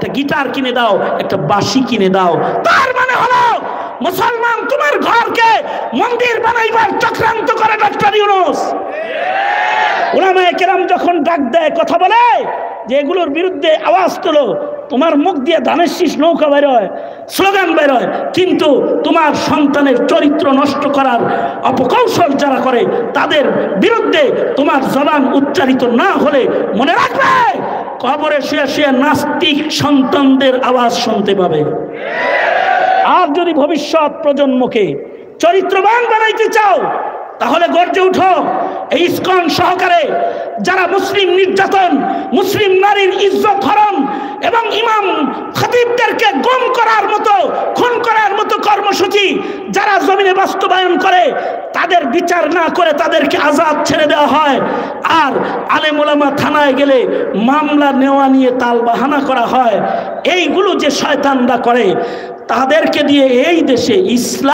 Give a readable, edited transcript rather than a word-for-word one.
একটা গিটার কিনে দাও, একটা বাঁশি কিনে দাও। তার মানে হলো মুসলমান তোমার ঘরকে মন্দির বানাইবার চক্রান্ত করে ডক্টর ইউনূস। উলামায়ে কেরাম যখন ডাক দেয়, কথা বলে যে এগুলোর বিরুদ্ধে আওয়াজ তোলো, তোমার মুখ দিয়ে ধানের শীষ নৌকা বের হয়, স্লোগান বের হয়, কিন্তু তোমার সন্তানের চরিত্র নষ্ট করার অপকৌশল যারা করে তাদের বিরুদ্ধে তোমার জবান উচ্চারিত না হলে মনে রাখবে কবরে শুয়ে শুয়ে নাস্তিক সন্তানদের আওয়াজ শুনতে পাবে। আর যদি ভবিষ্যৎ প্রজন্মকে চরিত্রবান বানাইতে চাও তাহলে গর্জে উঠো। এই ইসকন সহকারে যারা মুসলিম নির্যাতন, মুসলিম নারীর ইজ্জত হরণ এবং ইমাম খতিবদেরকে গুম করার মতো, খুন করার মতো কর্মসূচি যারা জমিনে বাস্তবায়ন করে, তাদের বিচার না করে তাদেরকে আজাদ ছেড়ে দেওয়া হয়। আর আলেম ওলামা থানায় গেলে মামলা নেওয়া নিয়ে তালবাহানা করা হয়। এইগুলো যে শয়তানরা করে, তাদেরকে দিয়ে এই দেশে ইসলাম